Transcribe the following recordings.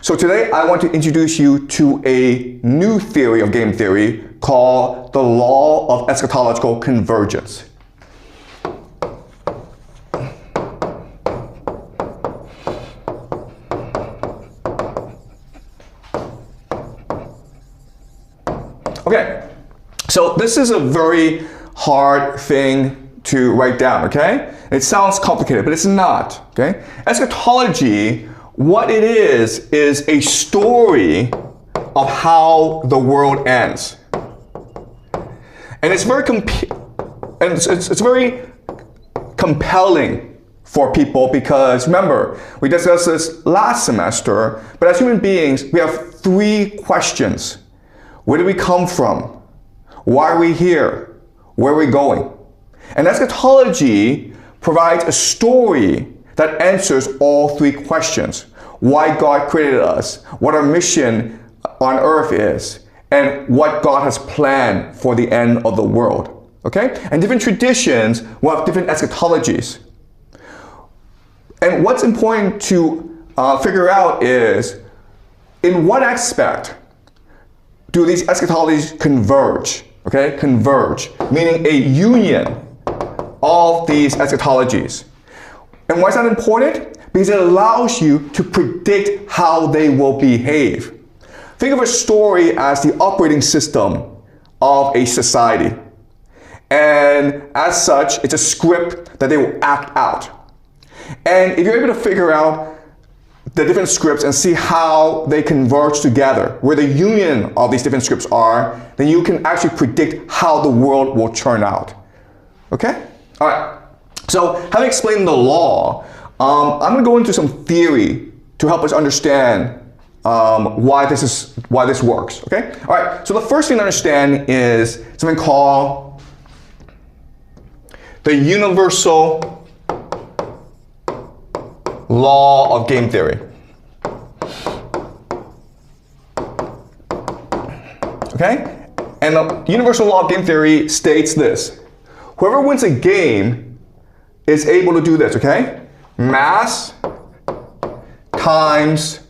So today I want to introduce you to a new theory of game theory called the law of eschatological convergence. Okay, so this is a very hard thing to write down, okay? It sounds complicated, but it's not, okay? Eschatology, what it is a story of how the world ends. And it's very it's very compelling for people because remember, we discussed this last semester, but as human beings, we have three questions. Where do we come from? Why are we here? Where are we going? And eschatology provides a story that answers all three questions. Why God created us, what our mission on earth is, and what God has planned for the end of the world. Okay? And different traditions will have different eschatologies. And what's important to figure out is, in what aspect do these eschatologies converge? Okay? Converge, meaning a union of these eschatologies. And why is that important? Because it allows you to predict how they will behave. Think of a story as the operating system of a society. And as such, it's a script that they will act out. And if you're able to figure out the different scripts and see how they converge together, where the union of these different scripts are, then you can actually predict how the world will turn out. Okay? All right. So having explained the law, I'm going to go into some theory to help us understand why this works. Okay? All right. So the first thing to understand is something called the universal law of game theory. Okay? And the universal law of game theory states this. Whoever wins a game is able to do this, okay? Mass times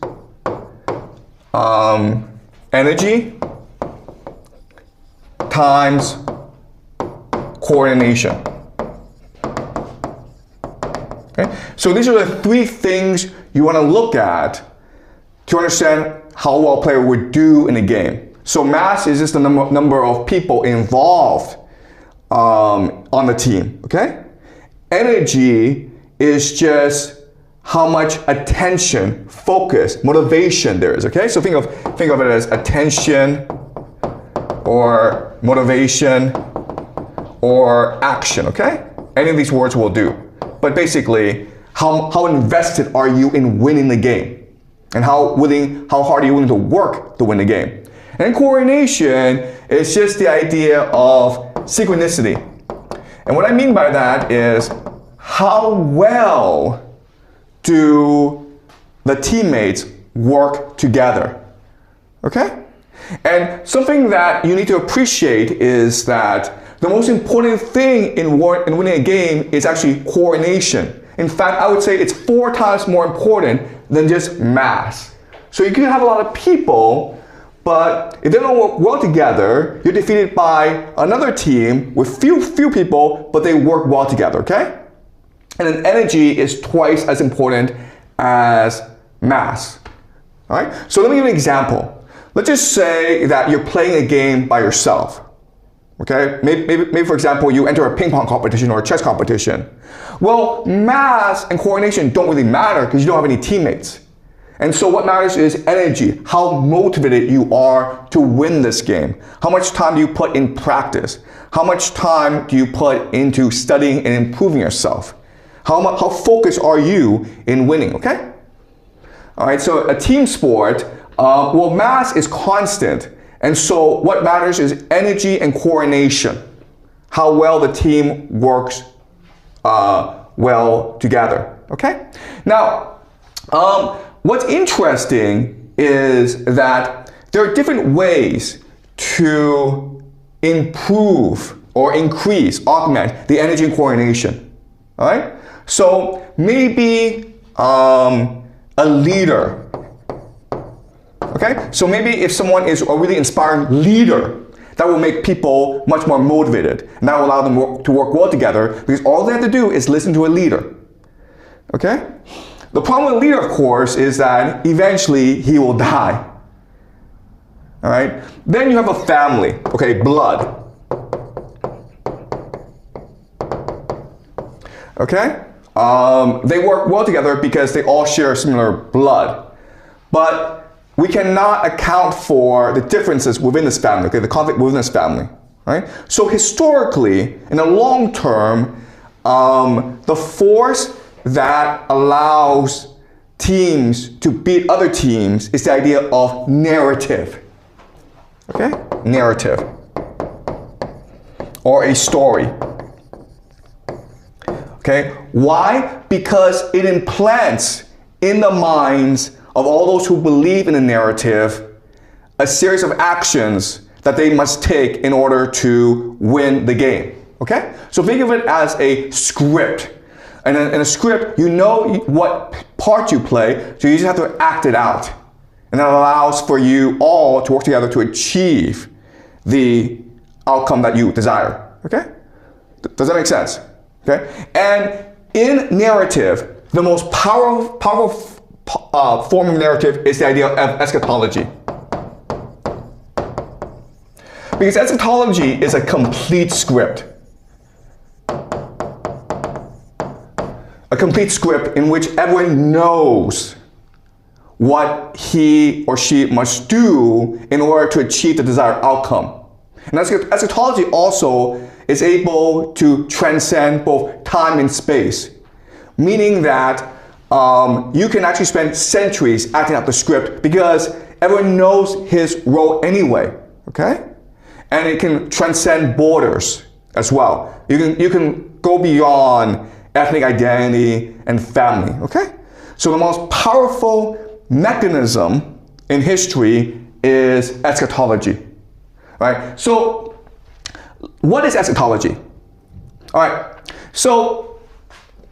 energy times coordination. Okay? So these are the three things you want to look at to understand how well a player would do in a game. So mass is just the number of people involved on the team, okay? Energy is just how much attention, focus, motivation there is, okay? So think of it as attention or motivation or action, okay? Any of these words will do. But basically, how invested are you in winning the game? And how hard are you willing to work to win the game? And coordination is just the idea of synchronicity. And what I mean by that is how well do the teammates work together? Okay? And something that you need to appreciate is that the most important thing in winning a game is actually coordination. In fact, I would say it's 4 times more important than just mass. So you can have a lot of people, but if they don't work well together, you're defeated by another team with few people, but they work well together, okay? And then energy is twice as important as mass. All right? So let me give you an example. Let's just say that you're playing a game by yourself. Okay? Maybe for example, you enter a ping pong competition or a chess competition. Well, mass and coordination don't really matter because you don't have any teammates. And so what matters is energy, how motivated you are to win this game. How much time do you put in practice? How much time do you put into studying and improving yourself? How focused are you in winning, okay? All right, so a team sport, well, mass is constant. And so what matters is energy and coordination. How well the team works well together, okay? Now, what's interesting is that there are different ways to improve or increase, augment the energy and coordination. All right? So maybe a leader Okay, so maybe if someone is a really inspiring leader, that will make people much more motivated, and that will allow them to work well together, because all they have to do is listen to a leader. Okay? The problem with a leader, of course, is that eventually he will die. All right? Then you have a family, okay, blood. Okay? They work well together because they all share similar blood. But we cannot account for the differences within this family, okay, the conflict within this family, right? So historically, in the long term, the force that allows teams to beat other teams is the idea of narrative, okay? Narrative, or a story. Okay, why? Because it implants in the minds of all those who believe in the narrative a series of actions that they must take in order to win the game. Okay? So think of it as a script. And in a script, you know what part you play, so you just have to act it out. And that allows for you all to work together to achieve the outcome that you desire. Okay? Does that make sense? Okay? And in narrative, the most powerful form of narrative is the idea of eschatology. Because eschatology is a complete script. A complete script in which everyone knows what he or she must do in order to achieve the desired outcome. And eschatology also is able to transcend both time and space, meaning that you can actually spend centuries acting out the script because everyone knows his role anyway, okay? And it can transcend borders as well. You can go beyond ethnic identity and family, okay? So the most powerful mechanism in history is eschatology, right? So what is eschatology? All right, so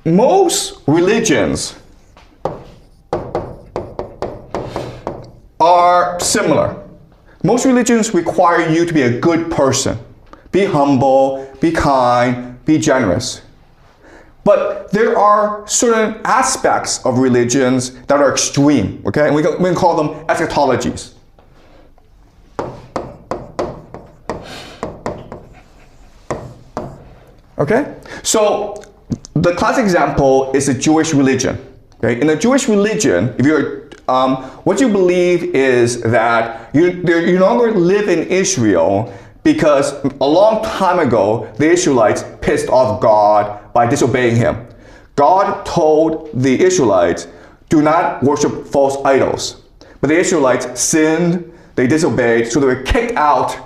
most religions are similar. Most religions require you to be a good person. Be humble, be kind, be generous. But there are certain aspects of religions that are extreme, okay? And we can call them eschatologies. Okay? So the classic example is the Jewish religion. Okay? In the Jewish religion, if you're what you believe is that you no longer live in Israel because a long time ago, the Israelites pissed off God by disobeying him. God told the Israelites, do not worship false idols. But the Israelites sinned, they disobeyed, so they were kicked out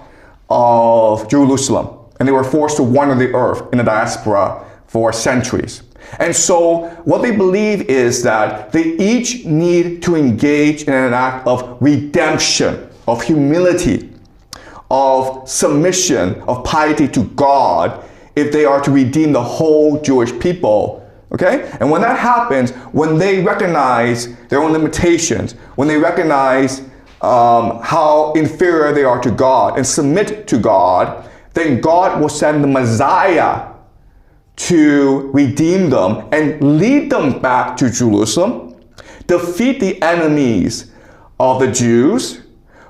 of Jerusalem. And they were forced to wander the earth in the diaspora for centuries. And so what they believe is that they each need to engage in an act of redemption, of humility, of submission, of piety to God if they are to redeem the whole Jewish people. Okay? And when that happens, when they recognize their own limitations, when they recognize how inferior they are to God and submit to God, then God will send the Messiah to redeem them and lead them back to Jerusalem, defeat the enemies of the Jews,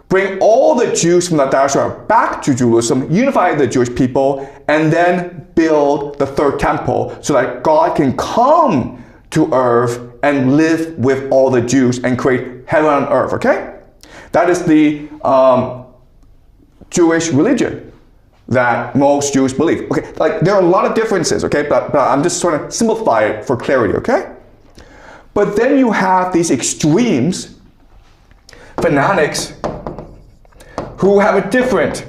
bring all the Jews from the diaspora back to Jerusalem, unify the Jewish people, and then build the third temple so that God can come to earth and live with all the Jews and create heaven on earth, okay? That is the Jewish religion that most Jews believe. Okay, like there are a lot of differences, okay, but I'm just trying to simplify it for clarity, okay? But then you have these extremes, fanatics, who have a different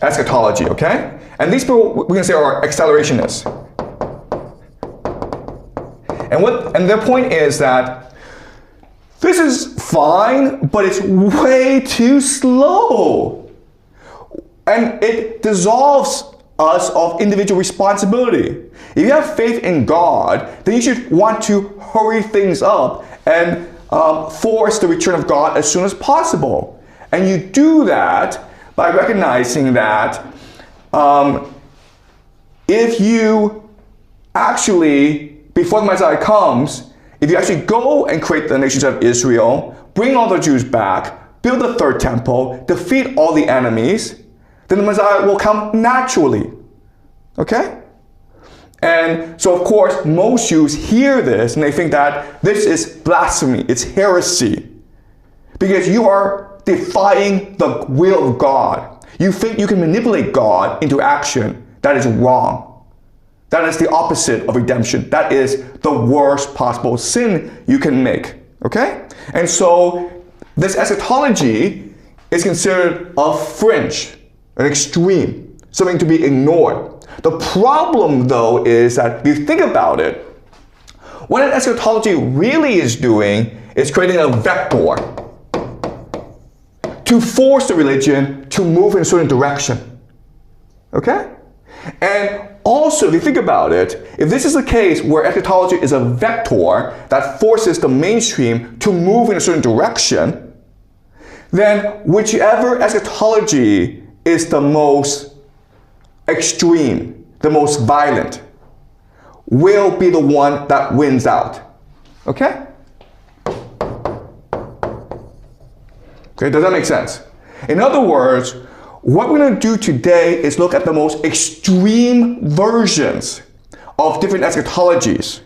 eschatology, okay? And these people, we can say, are accelerationists. And their point is that this is fine, but it's way too slow. And it dissolves us of individual responsibility. If you have faith in God, then you should want to hurry things up and force the return of God as soon as possible. And you do that by recognizing that if you actually, before the Messiah comes, if you actually go and create the nation of Israel, bring all the Jews back, build the third temple, defeat all the enemies, then the Messiah will come naturally. Okay? And so, of course, most Jews hear this and they think that this is blasphemy, it's heresy. Because you are defying the will of God. You think you can manipulate God into action. That is wrong. That is the opposite of redemption. That is the worst possible sin you can make. Okay? And so, this eschatology is considered a fringe, an extreme, something to be ignored. The problem, though, is that if you think about it, what an eschatology really is doing is creating a vector to force the religion to move in a certain direction. Okay? And also, if you think about it, if this is the case where eschatology is a vector that forces the mainstream to move in a certain direction, then whichever eschatology is the most extreme, the most violent, will be the one that wins out. Okay? Okay, does that make sense? In other words, what we're going to do today is look at the most extreme versions of different eschatologies.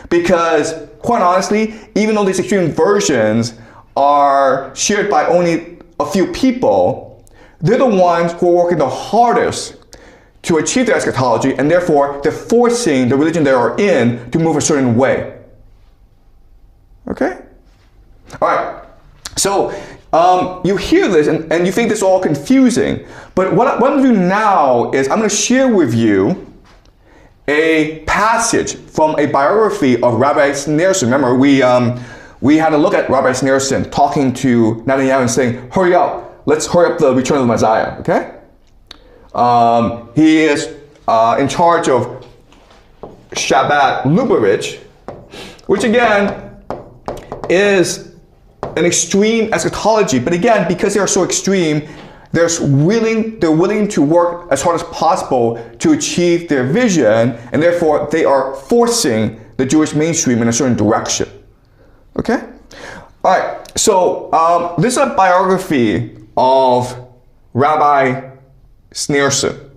Because, quite honestly, even though these extreme versions are shared by only a few people, they're the ones who are working the hardest to achieve their eschatology, and therefore they're forcing the religion they are in to move a certain way. Okay? All right. So you hear this and you think this is all confusing, but what I'm going to do now is I'm going to share with you a passage from a biography of Rabbi Sneerson. Remember, we had a look at Rabbi Sneerson talking to Netanyahu and saying, hurry up, let's hurry up the return of the Messiah, okay? He is in charge of Shabbat Lubavitch, which again is an extreme eschatology. But again, because they are so extreme, they're willing to work as hard as possible to achieve their vision, and therefore they are forcing the Jewish mainstream in a certain direction. Okay? All right, so this is a biography of Rabbi Sneerson.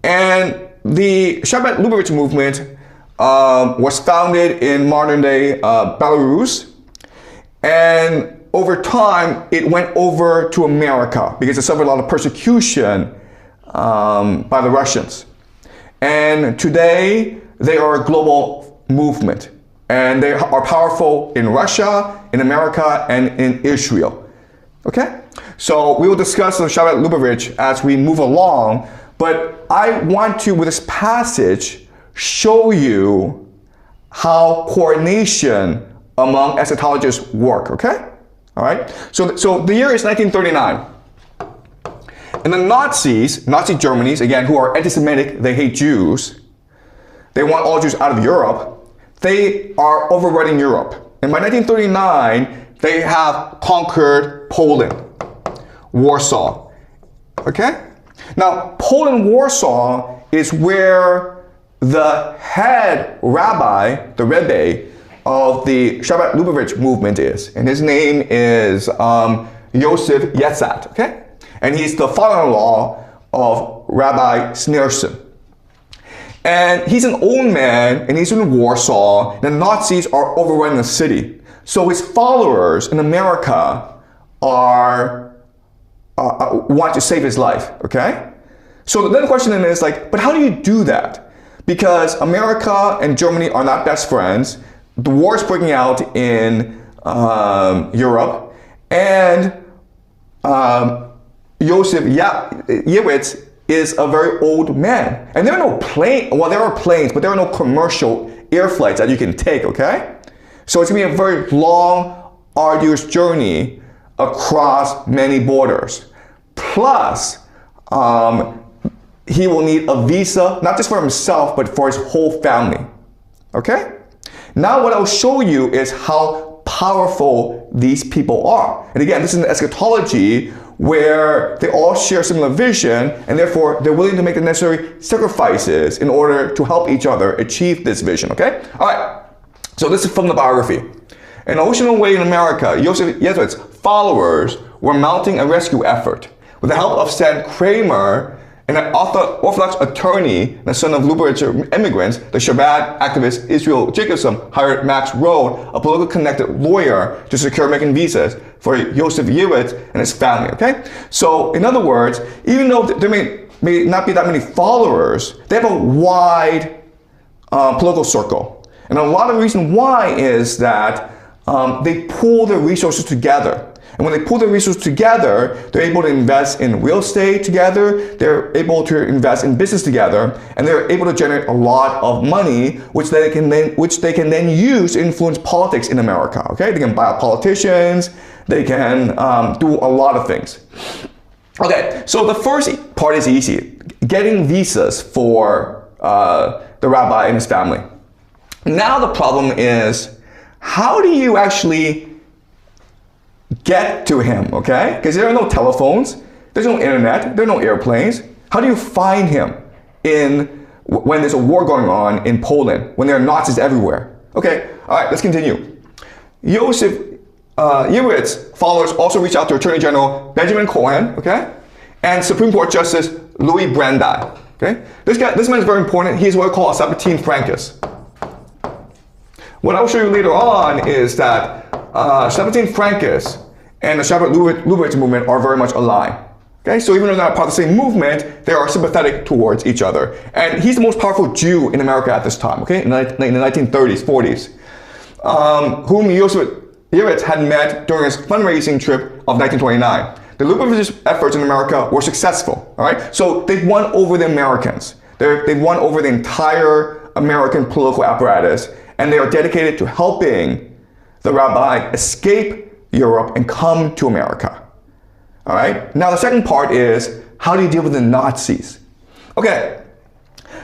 And the Shabbat Lubavitch movement was founded in modern-day Belarus, and over time it went over to America because it suffered a lot of persecution by the Russians. And today they are a global movement, and they are powerful in Russia, in America, and in Israel. Okay? So we will discuss the Shabbat Lubavitch as we move along, but I want to, with this passage, show you how coordination among eschatologists work, okay? All right? So the year is 1939. And the Nazis, Nazi Germany, again, who are anti-Semitic, they hate Jews, they want all Jews out of Europe, they are overrunning Europe. And by 1939, they have conquered Poland, Warsaw, okay? Now, Poland, Warsaw is where the head rabbi, the Rebbe, of the Shabbat Lubavitch movement is. And his name is Yosef Yetzat, okay? And he's the father-in-law of Rabbi Sneerson. And he's an old man, and he's in Warsaw. The Nazis are overrunning the city. So his followers in America are want to save his life, okay? So then the question then is like, but how do you do that? Because America and Germany are not best friends. The war is breaking out in Europe, and Yosef Yewitz is a very old man. And there are no planes, well, there are planes, but there are no commercial air flights that you can take, okay? So it's gonna be a very long, arduous journey across many borders. Plus, he will need a visa, not just for himself, but for his whole family, okay? Now what I'll show you is how powerful these people are. And again, this is an eschatology where they all share similar vision, and therefore they're willing to make the necessary sacrifices in order to help each other achieve this vision, okay? All right, so this is from the biography. In an ocean away in America, Joseph Jesuit's followers were mounting a rescue effort. With the help of Stan Kramer, an Orthodox attorney, the son of liberator immigrants, the Shabbat activist Israel Jacobson hired Max Road, a politically connected lawyer, to secure American visas for Joseph Jesuit and his family, okay? So, in other words, even though there may not be that many followers, they have a wide political circle. And a lot of the reason why is that they pool their resources together. And when they pool their resources together, they're able to invest in real estate together, they're able to invest in business together, and they're able to generate a lot of money, which they can then use to influence politics in America, okay? They can buy up politicians, they can do a lot of things. Okay, so the first part is easy, getting visas for the rabbi and his family. Now the problem is, how do you actually get to him, okay? Because there are no telephones, there's no internet, there are no airplanes. How do you find him when there's a war going on in Poland, when there are Nazis everywhere? Okay, all right, let's continue. Joseph Jesuit's followers also reached out to Attorney General Benjamin Cohen, okay? And Supreme Court Justice Louis Brandeis, okay? This man is very important. He's what we call a Sabbatine Francus. What I'll show you later on is that Sabbatine Francus and the Shabbat Lubavitch movement are very much aligned. Okay, so even though they're not part of the same movement, they are sympathetic towards each other. And he's the most powerful Jew in America at this time, okay, in the 1930s, 40s, whom Joseph Jesuit had met during his fundraising trip of 1929. The Lubavitch efforts in America were successful, all right? So they won over the Americans. They won over the entire American political apparatus, and they are dedicated to helping the rabbi escape Europe and come to America. All right? Now the second part is, how do you deal with the Nazis? Okay,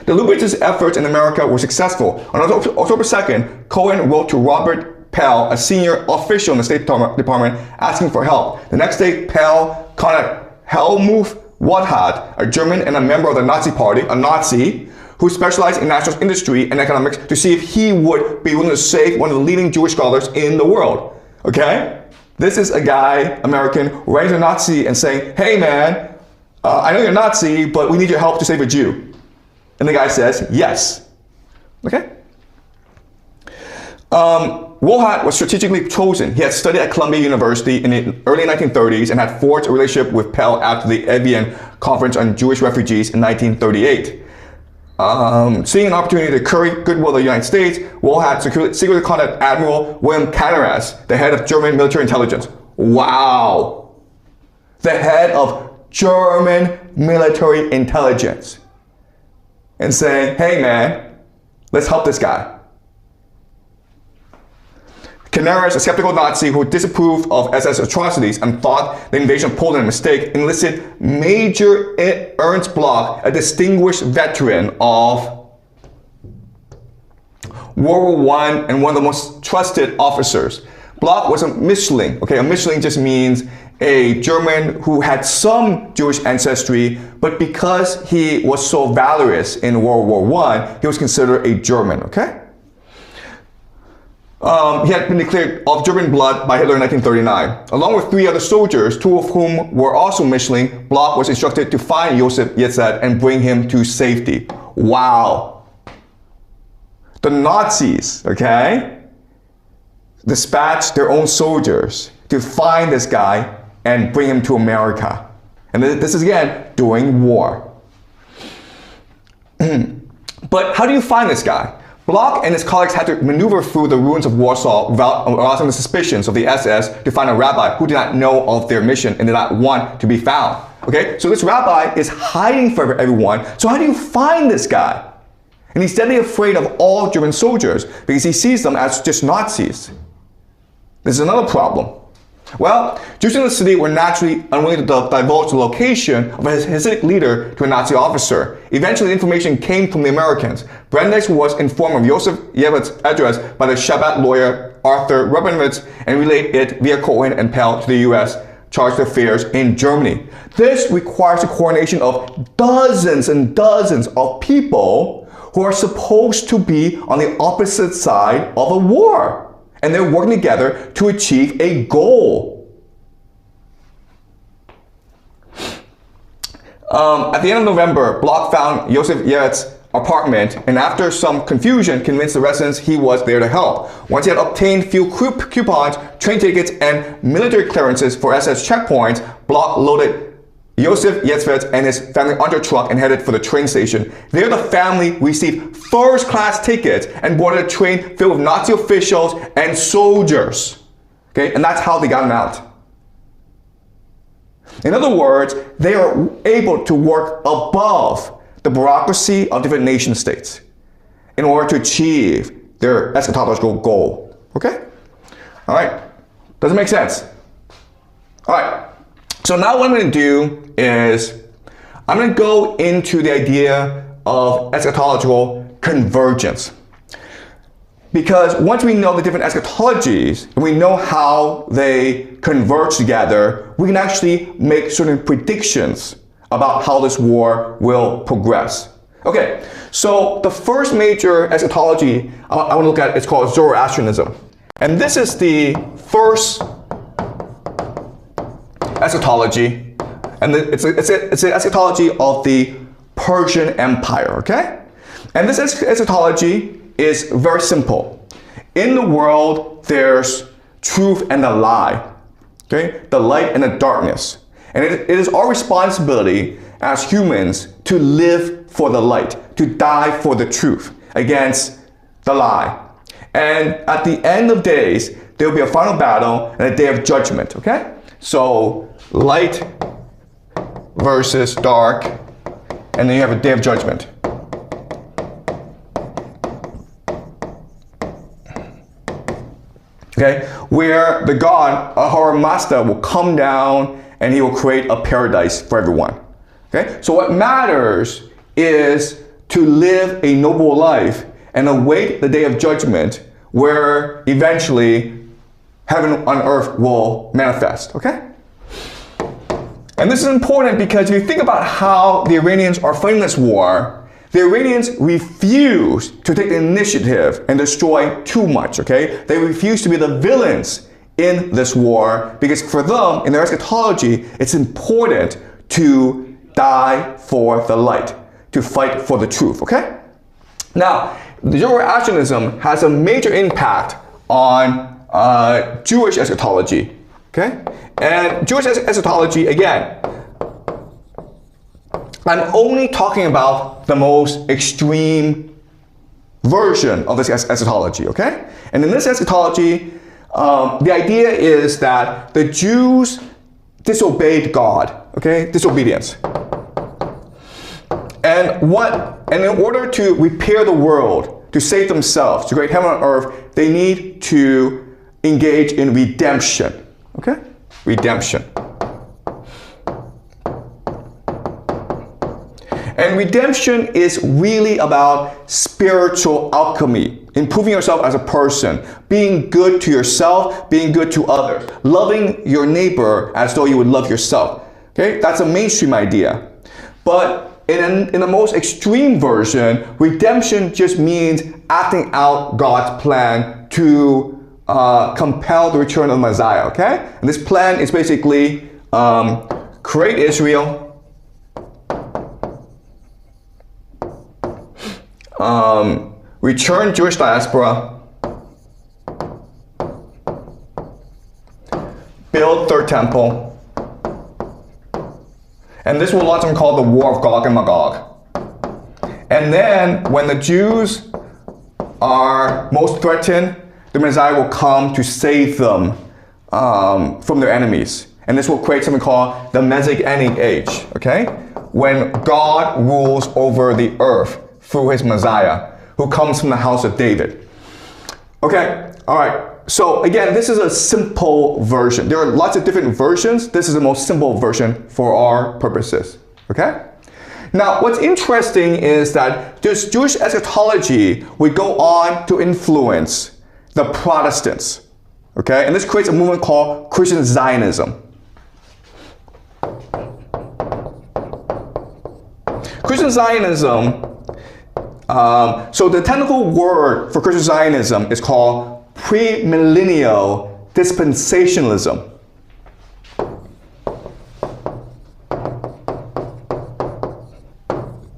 the Lubavitch efforts in America were successful. On October 2nd, Cohen wrote to Robert Pell, a senior official in the State Department, asking for help. The next day, Pell contacted Helmuth Wadhat, a German and a member of the Nazi Party, a Nazi, who specialized in national industry and economics, to see if he would be willing to save one of the leading Jewish scholars in the world. Okay? This is a guy, American, writing to a Nazi and saying, hey man, I know you're a Nazi, but we need your help to save a Jew. And the guy says, yes. Okay? Wohat was strategically chosen. He had studied at Columbia University in the early 1930s and had forged a relationship with Pell after the Evian Conference on Jewish Refugees in 1938. Seeing an opportunity to curry goodwill of the United States, Wohat secretly contacted Admiral William Canaras, the head of German military intelligence. Wow! The head of German military intelligence. And saying, hey man, let's help this guy. Canaris, a skeptical Nazi who disapproved of SS atrocities and thought the invasion of Poland a mistake, enlisted Major Ernst Bloch, a distinguished veteran of World War I and one of the most trusted officers. Bloch was a Mischling. Okay, a Mischling just means a German who had some Jewish ancestry, but because he was so valorous in World War I, he was considered a German, okay? He had been declared of German blood by Hitler in 1939. Along with 3 other soldiers, 2 of whom were also Mischling, Bloch was instructed to find Joseph Jesuit and bring him to safety. Wow. The Nazis, okay, dispatched their own soldiers to find this guy and bring him to America. And this is again during war. But how do you find this guy? Bloch and his colleagues had to maneuver through the ruins of Warsaw without arousing the suspicions of the SS to find a rabbi who did not know of their mission and did not want to be found. Okay, so this rabbi is hiding from everyone. So how do you find this guy? And he's deadly afraid of all German soldiers because he sees them as just Nazis. This is another problem. Well, Jews in the city were naturally unwilling to divulge the location of a Hasidic leader to a Nazi officer. Eventually, the information came from the Americans. Brandeis was informed of Joseph Jesuit's address by the Shabbat lawyer Arthur Rabinowitz and relate it via Cohen and Pell to the U.S. Chargé d'Affaires in Germany. This requires the coordination of dozens and dozens of people who are supposed to be on the opposite side of a war. And they're working together to achieve a goal. At the end of November, Bloch found Joseph Yetz's apartment, and after some confusion, convinced the residents he was there to help. Once he had obtained fuel coupons, train tickets, and military clearances for SS checkpoints, Bloch loaded Joseph Yetzvitz and his family onto a truck and headed for the train station. There, the family received first-class tickets and boarded a train filled with Nazi officials and soldiers. Okay, and that's how they got him out. In other words, they are able to work above the bureaucracy of different nation states in order to achieve their eschatological goal. Okay? All right. Does it make sense? All right. So now what I'm going to do is I'm going to go into the idea of eschatological convergence. Because once we know the different eschatologies and we know how they converge together, we can actually make certain predictions about how this war will progress. Okay, so the first major eschatology I want to look at is called Zoroastrianism. And this is the first eschatology, and it's an eschatology of the Persian Empire, okay? And this eschatology is very simple. In the world, there's truth and the lie, okay? The light and the darkness. And it is our responsibility as humans to live for the light, to die for the truth against the lie. And at the end of days, there will be a final battle and a day of judgment, okay? So light versus dark, and then you have a day of judgment. Okay, where the God, our master, will come down and he will create a paradise for everyone. Okay, so what matters is to live a noble life and await the day of judgment where eventually heaven on earth will manifest. Okay? And this is important because if you think about how the Iranians are fighting this war, the Iranians refuse to take the initiative and destroy too much, okay? They refuse to be the villains in this war because for them, in their eschatology, it's important to die for the light, to fight for the truth, okay? Now, Zoroastrianism has a major impact on Jewish eschatology, okay? And Jewish eschatology, again, I'm only talking about the most extreme version of this eschatology, okay? And in this eschatology, the idea is that the Jews disobeyed God, okay? Disobedience. And in order to repair the world, to save themselves, to create heaven on earth, they need to engage in redemption, okay? Redemption. And redemption is really about spiritual alchemy, improving yourself as a person, being good to yourself, being good to others, loving your neighbor as though you would love yourself. Okay, that's a mainstream idea. But in the most extreme version, redemption just means acting out God's plan to compel the return of the Messiah. Okay, and this plan is basically create Israel. Return Jewish diaspora, build third temple, and this will launch something called the War of Gog and Magog. And then when the Jews are most threatened, the Messiah will come to save them from their enemies. And this will create something called the Messianic age, okay? When God rules over the earth through his Messiah, who comes from the house of David. Okay, all right. So again, this is a simple version. There are lots of different versions. This is the most simple version for our purposes. Okay? Now, what's interesting is that this Jewish eschatology would go on to influence the Protestants. Okay, and this creates a movement called Christian Zionism. Christian Zionism, so the technical word for Christian Zionism is called premillennial dispensationalism.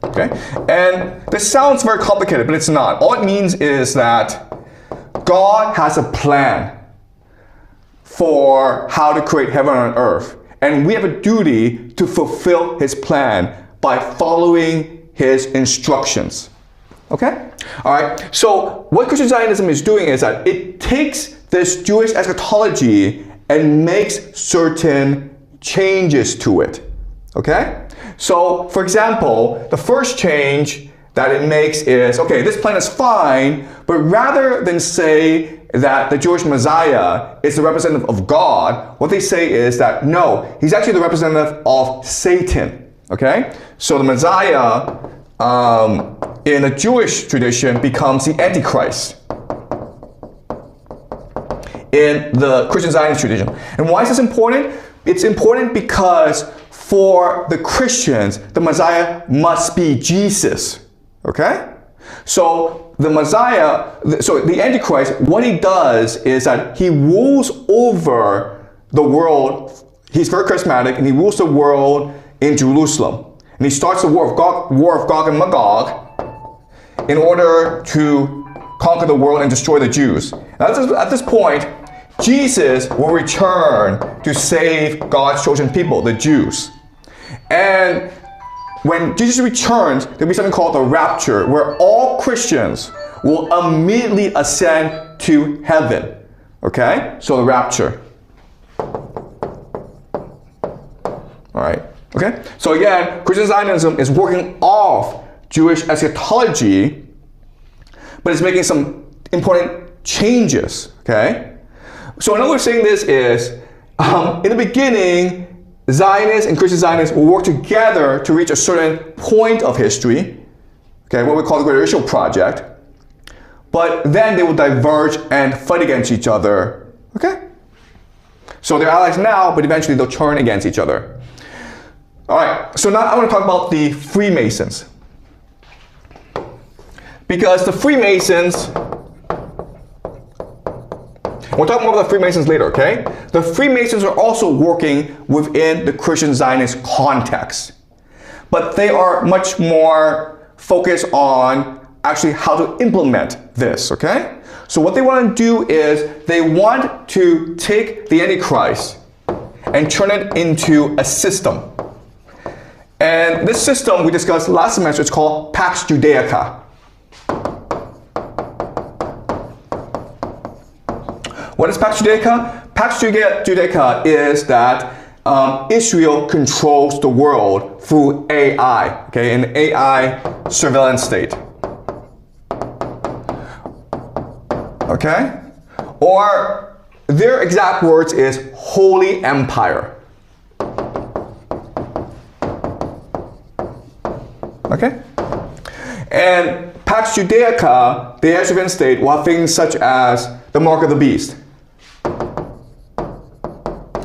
Okay, and this sounds very complicated, but it's not. All it means is that God has a plan for how to create heaven and earth, and we have a duty to fulfill his plan by following his instructions. Okay? All right. So what Christian Zionism is doing is that it takes this Jewish eschatology and makes certain changes to it. Okay? So, for example, the first change that it makes is, okay, this plan is fine, but rather than say that the Jewish Messiah is the representative of God, what they say is that no, he's actually the representative of Satan. Okay? So the Messiah in the Jewish tradition becomes the Antichrist in the Christian Zionist tradition. And why is this important? It's important because for the Christians, the Messiah must be Jesus. Okay? So the Messiah, so the Antichrist, what he does is that he rules over the world. He's very charismatic, and he rules the world in Jerusalem. And he starts the war of Gog and Magog in order to conquer the world and destroy the Jews. At this point, Jesus will return to save God's chosen people, the Jews. And when Jesus returns, there'll be something called the rapture, where all Christians will immediately ascend to heaven. Okay? So the rapture. All right. Okay? So again, Christian Zionism is working off Jewish eschatology, but it's making some important changes. Okay? So another way of saying this is, in the beginning, Zionists and Christian Zionists will work together to reach a certain point of history, okay, what we call the Great Racial Project, but then they will diverge and fight against each other, okay? So they're allies now, but eventually they'll turn against each other. All right, so now I want to talk about the Freemasons. Because the Freemasons, we'll talk more about the Freemasons later, okay? The Freemasons are also working within the Christian Zionist context, but they are much more focused on actually how to implement this, okay? So what they want to do is they want to take the Antichrist and turn it into a system. And this system we discussed last semester, it's called Pax Judaica. What is Pax Judaica? Pax Judaica is that Israel controls the world through AI, okay, an AI surveillance state. Okay? Or their exact words is Holy Empire. Okay? And Pax Judaica, the AI surveillance state, will have things such as the mark of the beast.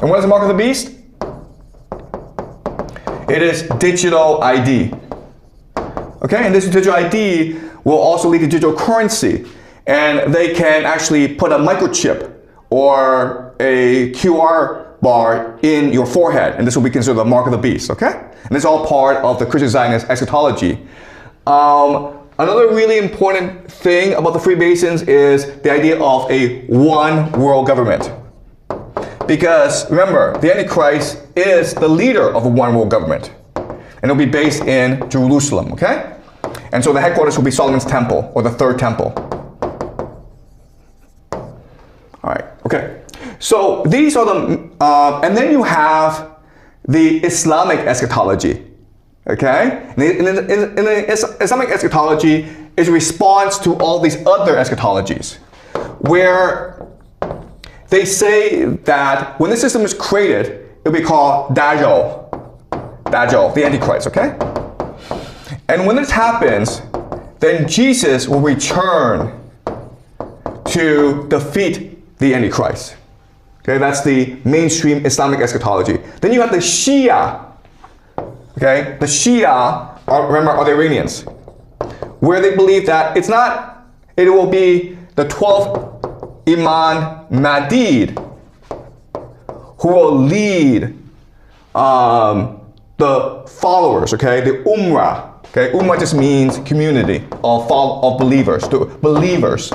And what is the mark of the beast? It is digital ID. Okay, and this digital ID will also lead to digital currency. And they can actually put a microchip or a QR bar in your forehead, and this will be considered the mark of the beast, okay? And it's all part of the Christian Zionist eschatology. Another really important thing about the Freemasons is the idea of a one world government. Because remember, the Antichrist is the leader of a one world government. And it'll be based in Jerusalem, okay? And so the headquarters will be Solomon's temple, or the third temple. All right, okay. So these are the, and then you have the Islamic eschatology, okay? In the Islamic eschatology is a response to all these other eschatologies, where they say that when the system is created, it'll be called Dajjal, the Antichrist, okay? And when this happens, then Jesus will return to defeat the Antichrist. Okay, that's the mainstream Islamic eschatology. Then you have the Shia. Okay, the Shia are the Iranians, where they believe that it will be the 12th Imam Mahdi who will lead the followers, okay, the Ummah. Okay, Ummah just means community of believers,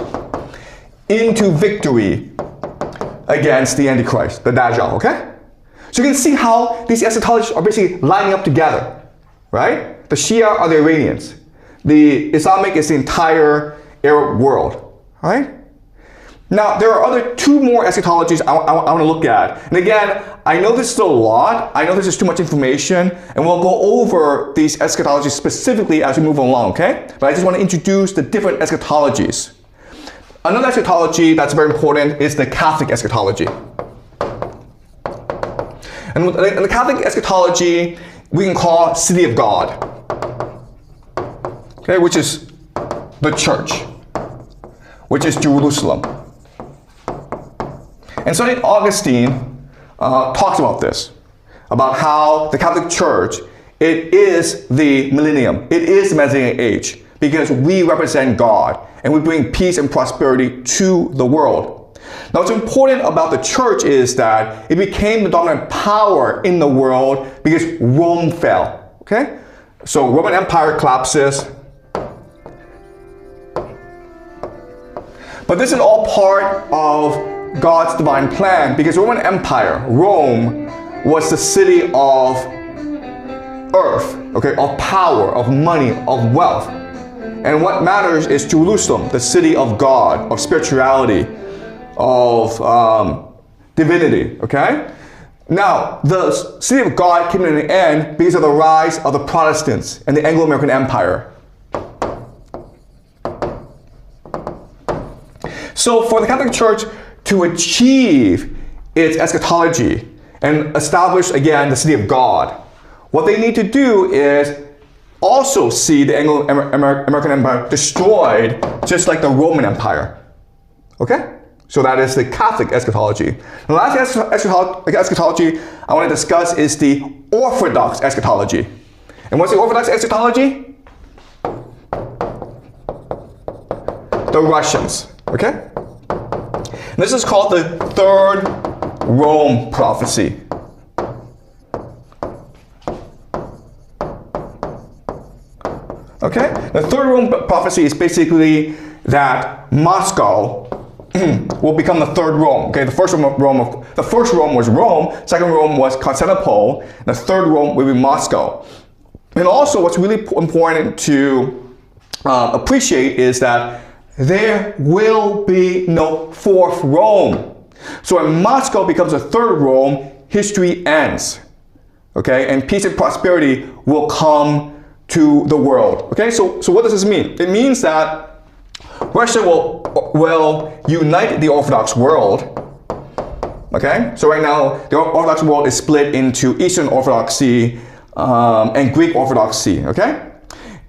into victory against the Antichrist, the Dajjal, okay? So you can see how these eschatologies are basically lining up together, right? The Shia are the Iranians. The Islamic is the entire Arab world, right? Now, there are two more eschatologies I want to look at. And again, I know this is a lot. I know this is too much information. And we'll go over these eschatologies specifically as we move along, okay? But I just want to introduce the different eschatologies. Another eschatology that's very important is the Catholic eschatology. And in the Catholic eschatology, we can call City of God, okay, which is the church, which is Jerusalem. And St. Augustine talks about this, about how the Catholic Church, it is the millennium, it is the Messianic age, because we represent God and we bring peace and prosperity to the world. Now, what's important about the church is that it became the dominant power in the world because Rome fell, okay? So Roman Empire collapses. But this is all part of God's divine plan, because Roman Empire, Rome, was the city of earth, okay, of power, of money, of wealth. And what matters is Jerusalem, the city of God, of spirituality, of divinity, okay? Now, the city of God came to an end because of the rise of the Protestants and the Anglo-American Empire. So for the Catholic Church to achieve its eschatology and establish again the city of God, what they need to do is also see the Anglo-American Empire destroyed just like the Roman Empire. Okay? So that is the Catholic eschatology. The last eschatology I want to discuss is the Orthodox eschatology. And what's the Orthodox eschatology? The Russians. Okay? And this is called the Third Rome prophecy. Okay? The Third Rome prophecy is basically that Moscow will become the third Rome. Okay, the first Rome was Rome, second Rome was Constantinople, and the third Rome will be Moscow. And also, what's really important to appreciate is that there will be no fourth Rome. So when Moscow becomes a third Rome, history ends. Okay, and peace and prosperity will come to the world. Okay, so what does this mean? It means that Russia will unite the Orthodox world. Okay, so right now the Orthodox world is split into Eastern Orthodoxy and Greek Orthodoxy. Okay,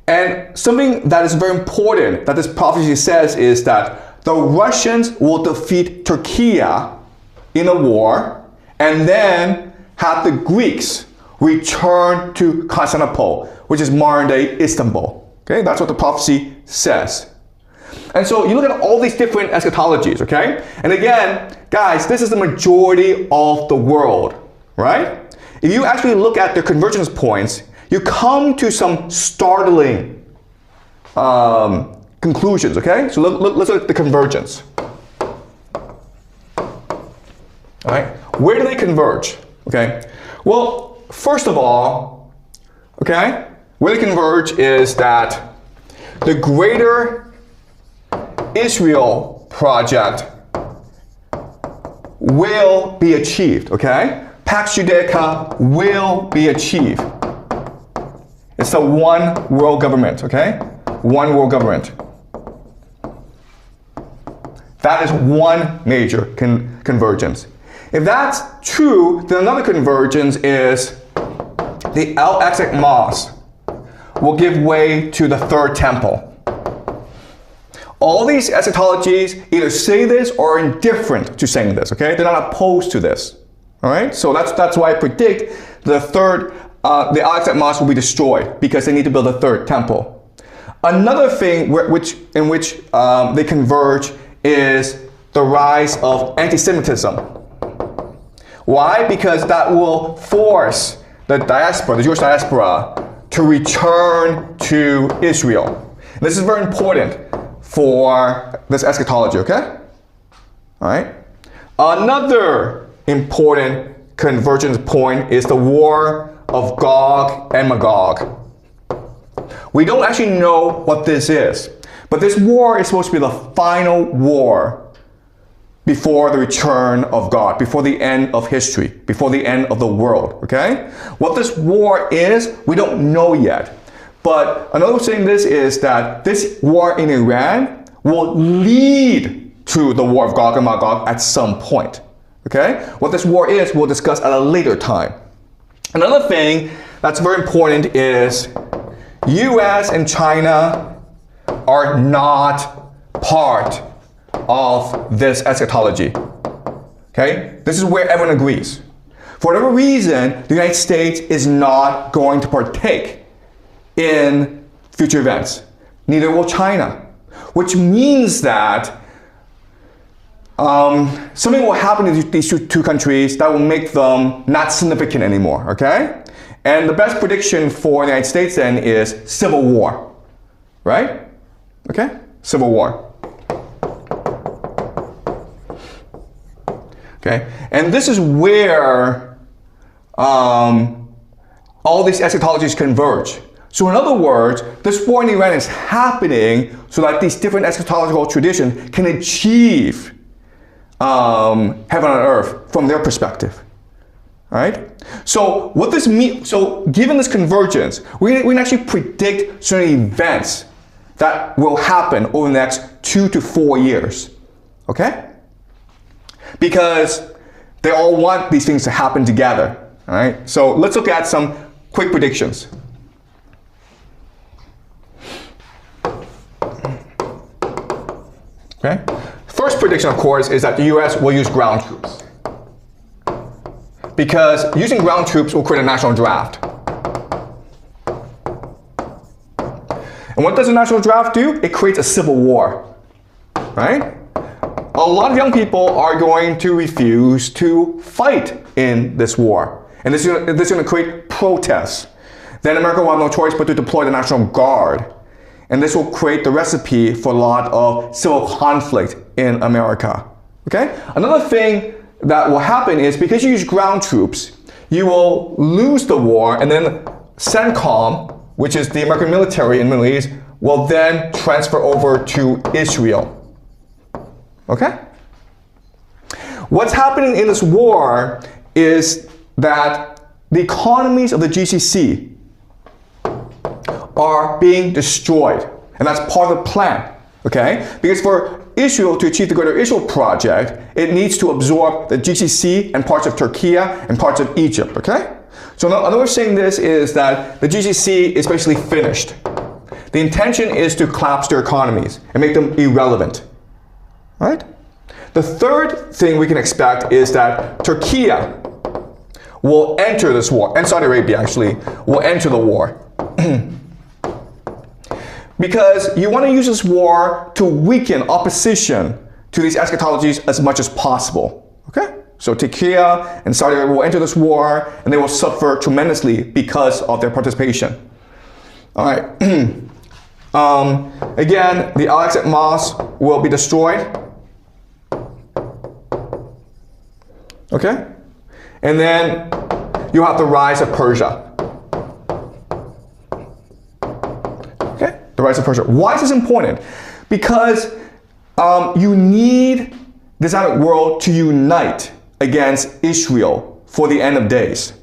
and something that is very important that this prophecy says is that the Russians will defeat Turkey in a war, and then have the Greeks return to Constantinople, which is modern-day Istanbul. Okay, that's what the prophecy says. And so you look at all these different eschatologies, okay? And again, guys, this is the majority of the world, right? If you actually look at the convergence points, you come to some startling conclusions, okay? So let's look at the convergence. All right, where do they converge? Okay, well, first of all, okay, where they converge is that the greater Israel project will be achieved, okay? Pax Judaica will be achieved. It's the one world government, okay? One world government. That is one major convergence. If that's true, then another convergence is the Al-Aqsa Mosque will give way to the third temple. All these eschatologies either say this or are indifferent to saying this, okay? They're not opposed to this, all right? So that's why I predict the third, the Alexandrian mosque will be destroyed because they need to build a third temple. Another thing in which they converge is the rise of anti-Semitism. Why? Because that will force the diaspora, the Jewish diaspora, to return to Israel. This is very important for this eschatology, okay? All right. Another important convergence point is the war of Gog and Magog. We don't actually know what this is, but this war is supposed to be the final war before the return of God, before the end of history, before the end of the world, okay? What this war is, we don't know yet. But another thing is that this war in Iran will lead to the war of Gog and Magog at some point, okay? What this war is, we'll discuss at a later time. Another thing that's very important is US and China are not part of this eschatology, okay? This is where everyone agrees. For whatever reason, the United States is not going to partake in future events. Neither will China, which means that something will happen to these two countries that will make them not significant anymore, okay? And the best prediction for the United States then is civil war, right? Okay, civil war. Okay, and this is where all these eschatologies converge. So in other words, this war in Iran is happening so that these different eschatological traditions can achieve heaven on earth from their perspective. All right? So what this means, so given this convergence, we can actually predict certain events that will happen over the next 2 to 4 years. Okay? Because they all want these things to happen together. All right? So let's look at some quick predictions. Okay? First prediction, of course, is that the US will use ground troops. Because using ground troops will create a national draft. And what does a national draft do? It creates a civil war, right? A lot of young people are going to refuse to fight in this war. And this is going to create protests. Then America will have no choice but to deploy the National Guard. And this will create the recipe for a lot of civil conflict in America. Okay? Another thing that will happen is because you use ground troops, you will lose the war, and then CENTCOM, which is the American military in the Middle East, will then transfer over to Israel. Okay? What's happening in this war is that the economies of the GCC are being destroyed. And that's part of the plan. Okay? Because for Israel to achieve the Greater Israel Project, it needs to absorb the GCC and parts of Turkey and parts of Egypt. Okay? So another way of saying this is that the GCC is basically finished. The intention is to collapse their economies and make them irrelevant. Right? The third thing we can expect is that Turkey will enter this war, and Saudi Arabia actually, will enter the war. Because you want to use this war to weaken opposition to these eschatologies as much as possible. Okay? So Turkey and Saudi Arabia will enter this war, and they will suffer tremendously because of their participation. All right. Again, the Al-Aqsa Mosque will be destroyed. Okay? And then you have the rise of Persia. Okay? The rise of Persia. Why is this important? Because you need the Islamic world to unite against Israel for the end of days.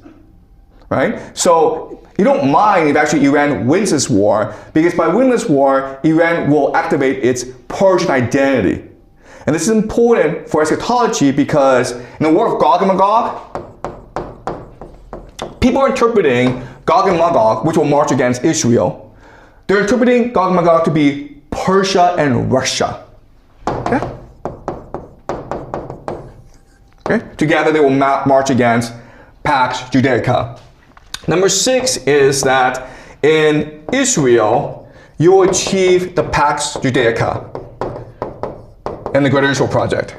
Right? So you don't mind if actually Iran wins this war, because by winning this war, Iran will activate its Persian identity. And this is important for eschatology because in the war of Gog and Magog, people are interpreting Gog and Magog, which will march against Israel. They're interpreting Gog and Magog to be Persia and Russia. Okay? Okay? Together they will march against Pax Judaica. Number 6 is that in Israel, you will achieve the Pax Judaica and the Greater Israel Project.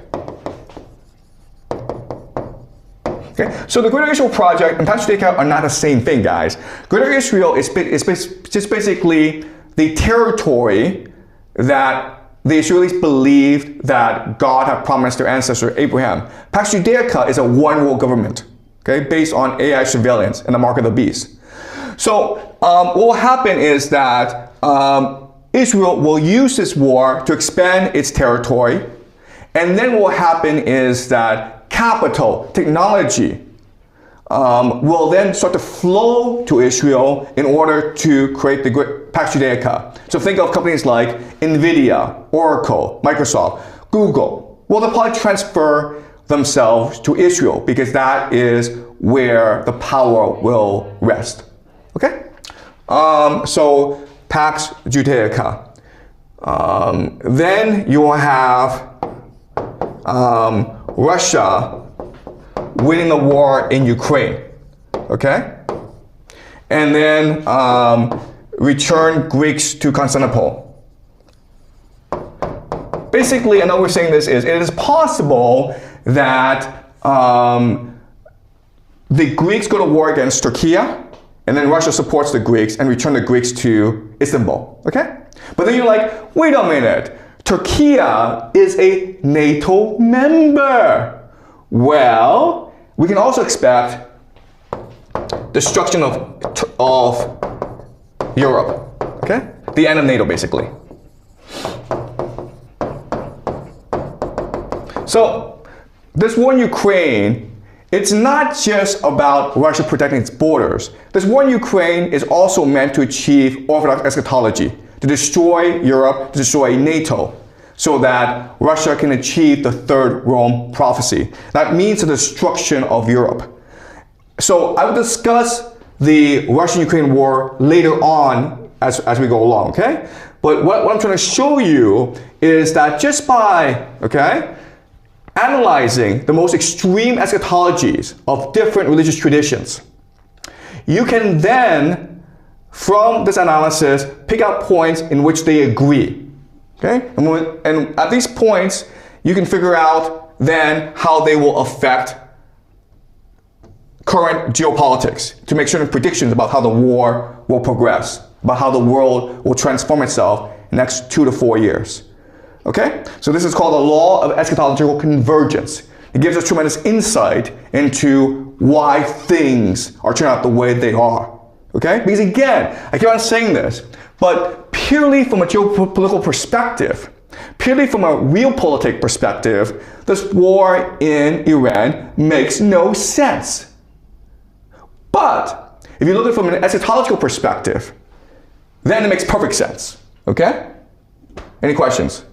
Okay? So the Greater Israel Project and Pax Judaica are not the same thing, guys. Greater Israel is just basically the territory that the Israelis believed that God had promised their ancestor Abraham. Pax Judaica is a one world government, okay, based on AI surveillance and the mark of the beast. So what will happen is that Israel will use this war to expand its territory, and then what will happen is that capital, technology, will then start to flow to Israel in order to create the Pax Judaica. So think of companies like NVIDIA, Oracle, Microsoft, Google. Well, they'll probably transfer themselves to Israel because that is where the power will rest. Okay? So Pax Judaica. Then you will have Russia winning the war in Ukraine. Okay? And then return Greeks to Constantinople. Basically, another way of saying this is, it is possible that the Greeks go to war against Turkey, and then Russia supports the Greeks and return the Greeks to Istanbul. Okay? But then you're like, wait a minute, Turkey is a NATO member. Well, we can also expect destruction of Europe. Okay? The end of NATO, basically. So, this war in Ukraine, it's not just about Russia protecting its borders. This war in Ukraine is also meant to achieve Orthodox eschatology, to destroy Europe, to destroy NATO, so that Russia can achieve the Third Rome prophecy. That means the destruction of Europe. So I will discuss the Russian-Ukraine war later on as we go along, okay? But what I'm trying to show you is that just by, okay, analyzing the most extreme eschatologies of different religious traditions, you can then, from this analysis, pick out points in which they agree. Okay? And at these points, you can figure out then how they will affect current geopolitics to make certain predictions about how the war will progress, about how the world will transform itself in the next 2 to 4 years. Okay? So this is called the law of eschatological convergence. It gives us tremendous insight into why things are turning out the way they are. Okay? Because again, I keep on saying this, but purely from a geopolitical perspective, purely from a realpolitik perspective, this war in Iran makes no sense. But if you look at it from an eschatological perspective, then it makes perfect sense. Okay? Any questions?